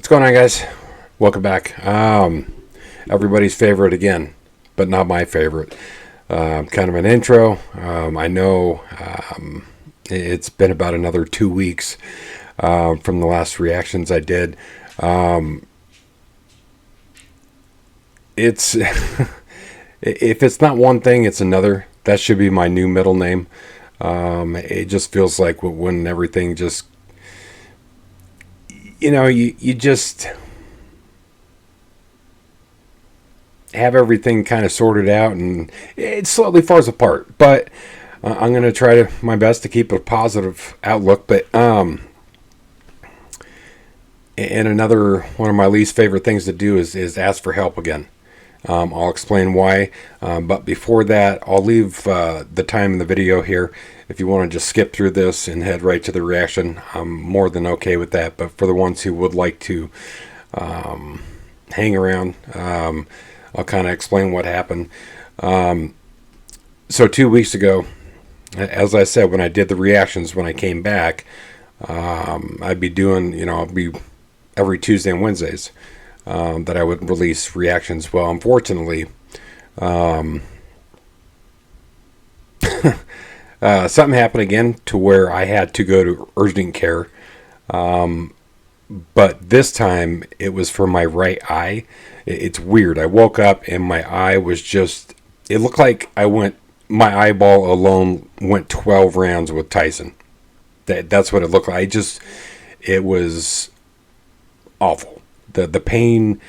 What's going on, guys? Welcome back. Everybody's favorite again, but not my favorite. Kind of an intro. I know it's been about another 2 weeks from the last reactions I did. It's if it's not one thing, it's another. That should be my new middle name. It just feels like when everything just, you just have everything kind of sorted out and it slowly falls apart. But I'm going to try my best to keep a positive outlook. But and another one of my least favorite things to do is ask for help again. I'll explain why. But before that, I'll leave the time in the video here. If you want to just skip through this and head right to the reaction, I'm more than okay with that. But for the ones who would like to hang around, I'll kind of explain what happened. So 2 weeks ago, as I said, when I did the reactions, when I came back, I'd be doing, I'll be every Tuesday and Wednesdays. That I would release reactions. Well, unfortunately, something happened again to where I had to go to urgent care. But this time it was for my right eye. It's weird. I woke up and my eye was just, it looked like my eyeball alone went 12 rounds with Tyson. That's what it looked like. It was awful. The pain,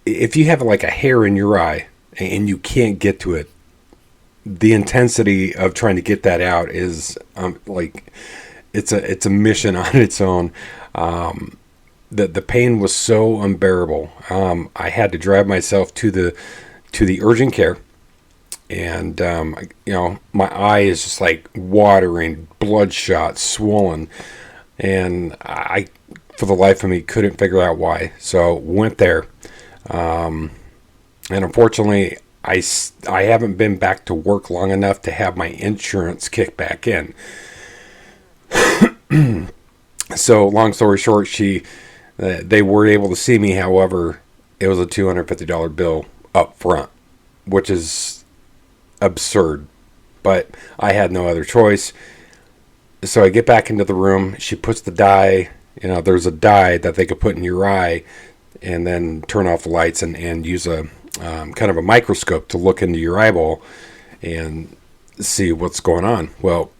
if you have like a hair in your eye and you can't get to it, the intensity of trying to get that out is like it's a mission on its own. The pain was so unbearable. I had to drive myself to the urgent care, and my eye is just like watering, bloodshot, swollen, and I, for the life of me, couldn't figure out why. So went there, and unfortunately, I haven't been back to work long enough to have my insurance kick back in. So long story short, they were able to see me. However, it was a $250 bill up front, which is absurd. But I had no other choice. So I get back into the room. She puts the dye. There's a dye that they could put in your eye and then turn off the lights and use a kind of a microscope to look into your eyeball and see what's going on. Well,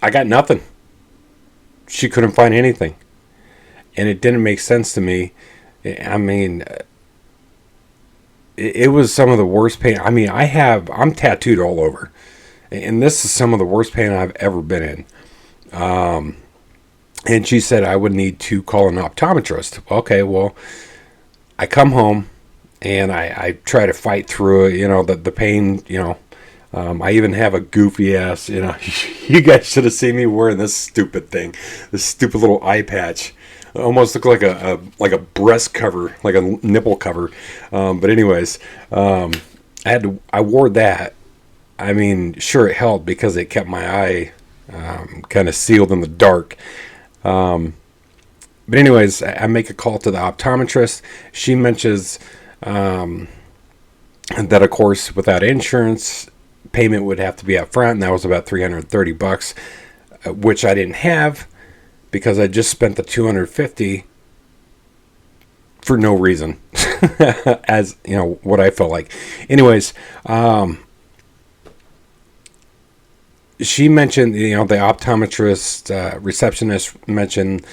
I got nothing. She couldn't find anything. And it didn't make sense to me. I mean, it was some of the worst pain. I mean, I'm tattooed all over. And this is some of the worst pain I've ever been in. And she said I would need to call an optometrist. Okay, well, I come home and I try to fight through it, the pain, I even have a goofy ass, you guys should have seen me wearing this stupid thing, this stupid little eye patch. It almost looked like a breast cover, like a nipple cover. But anyways, I wore that. I mean, sure, it helped because it kept my eye kind of sealed in the dark. But anyways, I make a call to the optometrist. She mentions that, of course, without insurance, payment would have to be up front, and that was about $330, which I didn't have because I just spent the $250 for no reason, as what I felt like. Anyways, she mentioned, the optometrist receptionist mentioned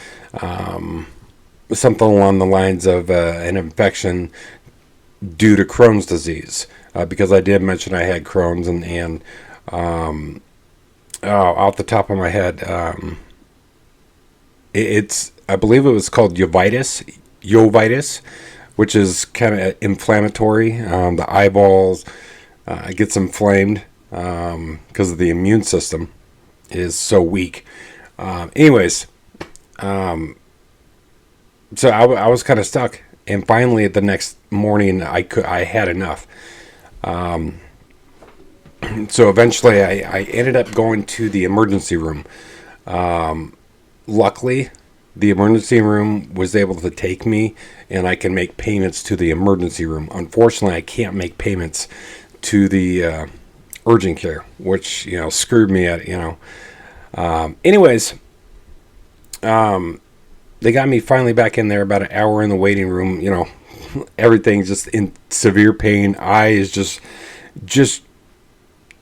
something along the lines of an infection due to Crohn's disease, because I did mention I had Crohn's, and off the top of my head, I believe it was called uveitis, which is kind of inflammatory. The eyeballs gets inflamed because of the immune system is so weak. Anyways, so I was kind of stuck, and finally the next morning I had enough. So eventually I ended up going to the emergency room. Luckily, The emergency room was able to take me, and I can make payments to the emergency room. Unfortunately, I can't make payments to the urgent care, which screwed me at. Anyways, they got me finally back in there. About an hour in the waiting room. Everything's just in severe pain. Eye is just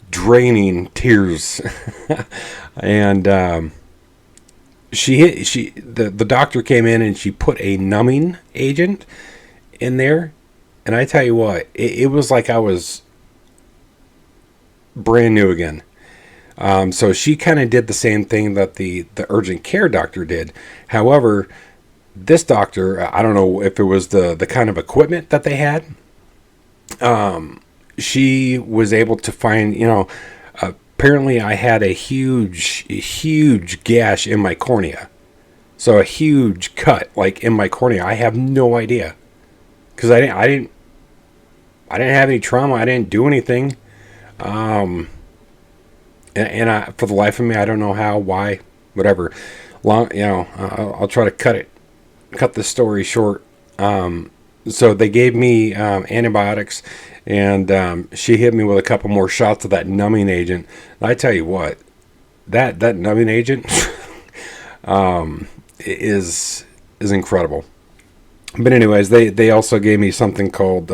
draining tears, and the doctor came in and she put a numbing agent in there, and I tell you what, it was like I was brand new again. So she kind of did the same thing that the urgent care doctor did. However, this doctor, I don't know if it was the kind of equipment that they had. She was able to find, apparently I had a huge gash in my cornea. So a huge cut, like in my cornea. I have no idea, because I didn't have any trauma. I didn't do anything. And for the life of me, I don't know how, why, whatever. I'll try to cut the story short. So they gave me antibiotics, and she hit me with a couple more shots of that numbing agent. And I tell you what, that numbing agent is incredible. But anyways, they also gave me something called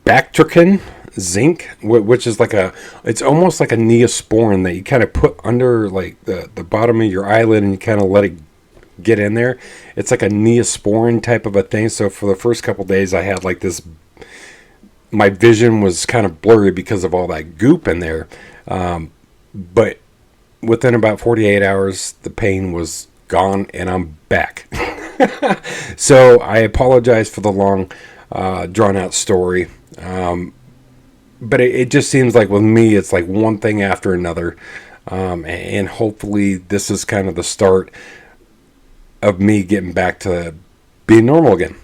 Bactrican zinc, which is it's almost like a Neosporin that you kind of put under like the bottom of your eyelid, and you kind of let it get in there. It's like a Neosporin type of a thing. So for the first couple days, I had like this. My vision was kind of blurry because of all that goop in there. But within about 48 hours, the pain was gone, and I'm back. So I apologize for the long, drawn out story. But it just seems like with me, it's like one thing after another. And hopefully this is kind of the start of me getting back to being normal again.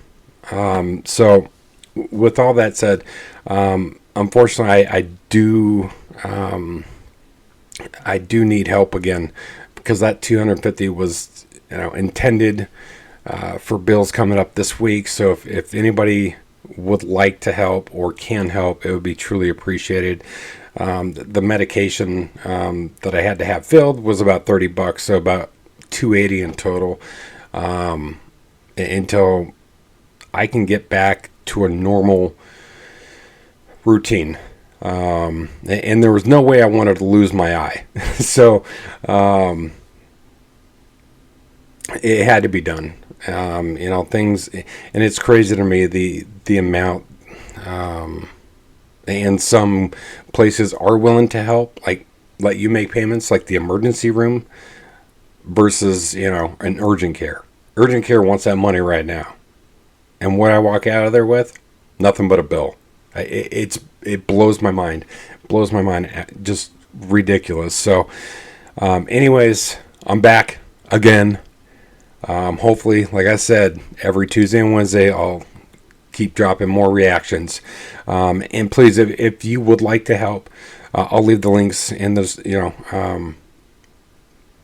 So with all that said, unfortunately, I do need help again, because that 250 was intended for bills coming up this week. So if anybody would like to help or can help, it would be truly appreciated. The medication that I had to have filled was about $30, so about $280 in total, until I can get back to a normal routine. And there was no way I wanted to lose my eye. So it had to be done. Things, and it's crazy to me the amount, and some places are willing to help, like let you make payments, like the emergency room versus an urgent care. Urgent care wants that money right now, and what I walk out of there with, nothing but a bill. It blows my mind, just ridiculous. So, anyways, I'm back again. Hopefully, like I said, every Tuesday and Wednesday, I'll keep dropping more reactions. And please, if you would like to help, I'll leave the links in those,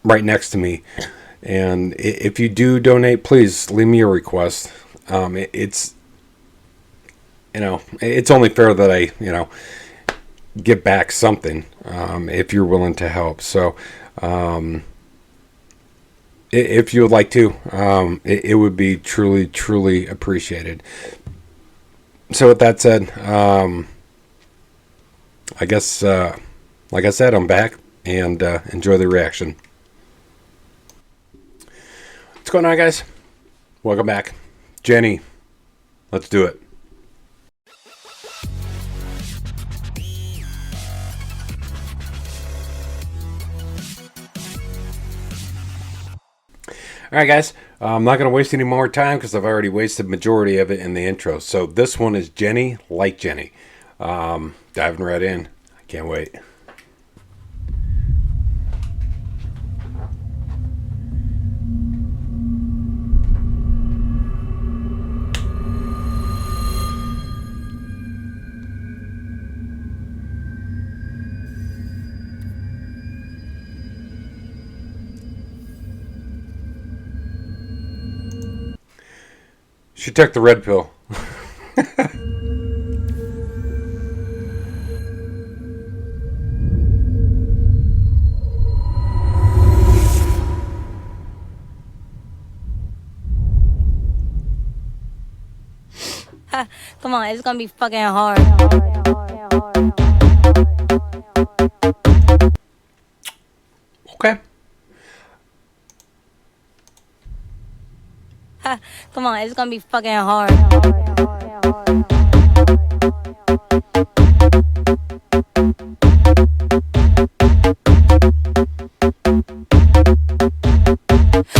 right next to me. And if you do donate, please leave me a request. It's only fair that I, give back something, if you're willing to help. So, if you would like to, it would be truly appreciated. So with that said, I guess, like I said, I'm back, and enjoy the reaction. What's going on, guys? Welcome back. Jenny, let's do it. All right, guys, I'm not going to waste any more time because I've already wasted the majority of it in the intro. So this one is Jenny, like Jenny. Diving right in. I can't wait. She took the red pill. Come on, it's gonna be fucking hard. Okay. Come on, it's gonna be fucking hard.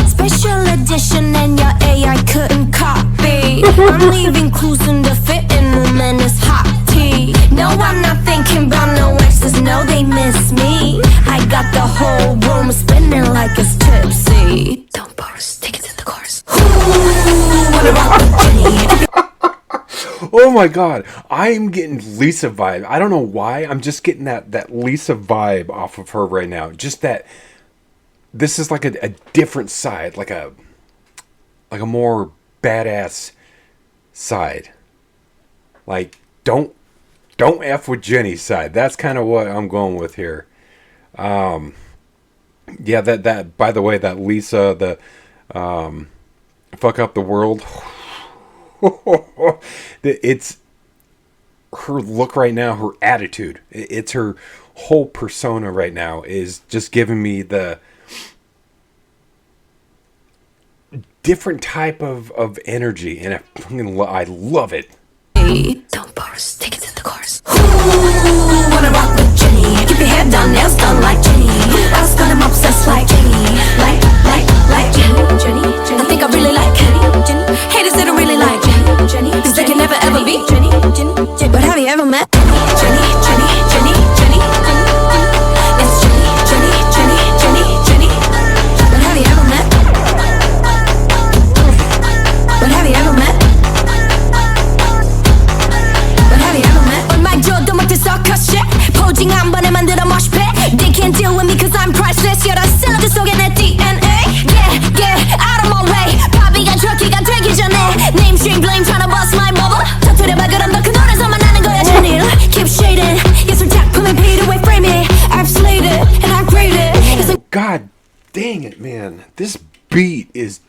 Special edition and your AI couldn't copy. I'm leaving clues in the fitting room and it's hot tea. No, I'm not thinking about no exes, no, they miss me. I got the whole room spinning like it's tipsy. Don't pause, take it to the chorus. Ooh, what about Jennie? Oh my god, I'm getting Lisa vibe. I don't know why. I'm just getting that Lisa vibe off of her right now. Just that this is like a different side, like a more badass side. Like don't F with Jennie's side. That's kind of what I'm going with here. Yeah, that by the way, that Lisa, the fuck up the world. It's her look right now, her attitude. It's her whole persona right now is just giving me the different type of energy, and I love it. Don't pause, take it to the chorus. Ooh, wanna rock with Jennie? Keep your head down, nails done like Jennie. I was gonna obsessed like Jennie, like Jennie. I think I really like Jennie. Haters they don't really like Jennie, cause they can never ever be Jennie. But have you ever met Jennie? It's Jennie. But have you ever met? But have you ever met? 얼마줘도 못해 circus shit. 포징 한 번에 만들어 mosh pit. They can't deal with me cause I'm priceless. You're the cylinder 속에 내 DNA. Yeah, out of my way. 바비가 저기가 되기 전에 Namestream blame tryna bust my bubble. 터뜨려봐 그럼 너 그 노래서만 나는 거야 Jennie. Keep shading. 예술 작품에 beat away frame it. I've slayed it and I grade it. God dang it, man. This beat is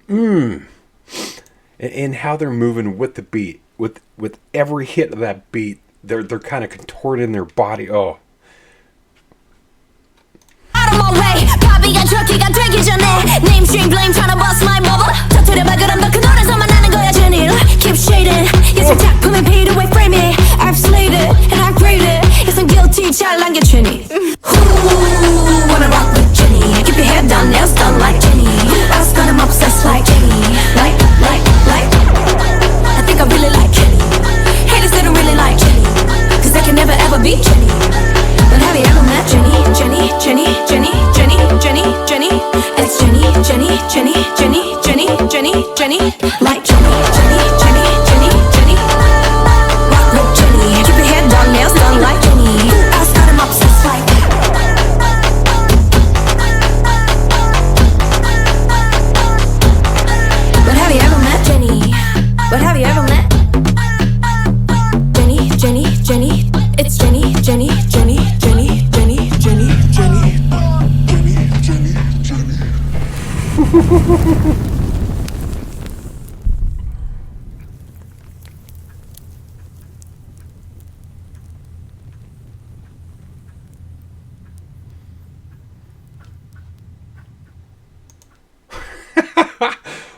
and how they're moving with the beat. With every hit of that beat, they're kind of contorting their body. Oh. Out of my way. 바비가 저기가 되기 전에 Namestream blame tryna bust my bubble. 터뜨려봐 그럼 너 그 노래서만 나는 거야 Jennie. Keep shading. 예술 작품에 beat away frame it. I've slayed it and I grade it. Yes, I'm guilty. 잘난 게 Jennie. Ooh, wanna rock with Jennie. Keep your head down, nails done like Jennie. I was gonna obsessed like Jennie, like. I think I really like Jennie. Haters they don't really like Jennie, cause they can never ever be Jennie. But have you ever met Jennie? It's Jennie. Like Jennie. Rock with Jennie. Keep your head down, nails done like Jennie. I was got him obsessed like. But have you ever met Jennie? But have you ever met Jennie? It's Jennie.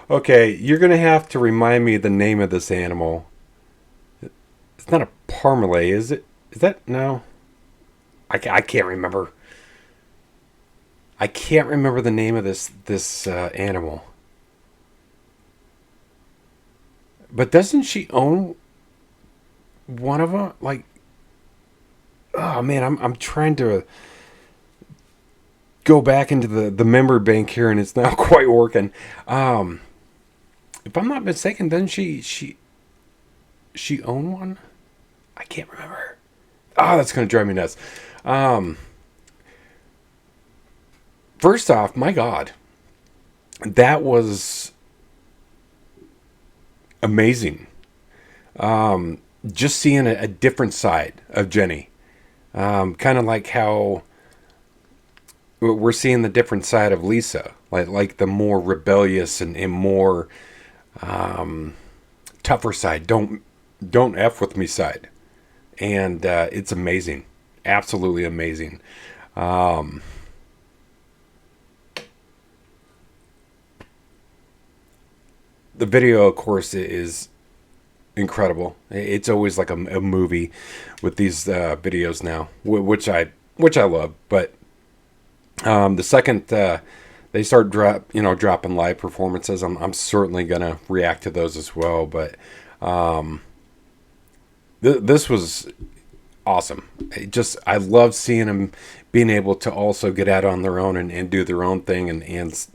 Okay, you're gonna have to remind me the name of this animal. It's not a parmalee, is it? Is that no? I can't remember. I can't remember the name of this animal. But doesn't she own one of them? Like, oh man, I'm trying to go back into the memory bank here, and it's not quite working. If I'm not mistaken, doesn't she own one? I can't remember. Oh, that's gonna drive me nuts. First off, my God, that was amazing. Just seeing a different side of Jennie. Kind of like how we're seeing the different side of Lisa, like the more rebellious and more tougher side. Don't F with me side, and it's amazing, absolutely amazing. The video, of course, is incredible. It's always like a movie with these videos now, which I love. But the second they start dropping live performances, I'm certainly gonna react to those as well. But this was awesome. I love seeing them being able to also get out on their own and do their own thing and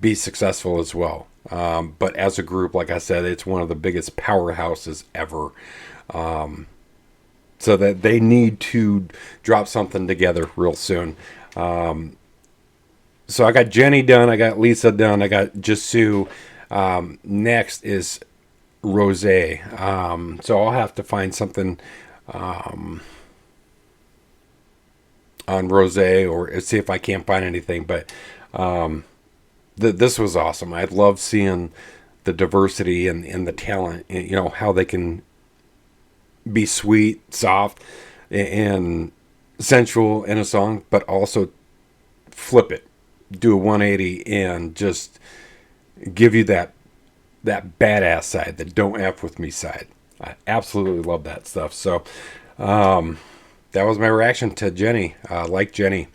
be successful as well. But as a group, like I said, it's one of the biggest powerhouses ever. So that they need to drop something together real soon. So I got Jennie done, I got Lisa done, I got Jisoo. Next is Rose. So I'll have to find something on Rose or see if I can't find anything. But this was awesome. I love seeing the diversity and the talent, and, how they can be sweet, soft, and sensual in a song, but also flip it, do a 180, and just give you that badass side, the don't F with me side. I absolutely love that stuff. So that was my reaction to Jennie. Like Jennie.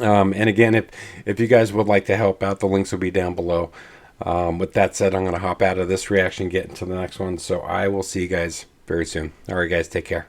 And again, if you guys would like to help out, the links will be down below. With that said, I'm going to hop out of this reaction, get into the next one. So I will see you guys very soon. All right, guys, take care.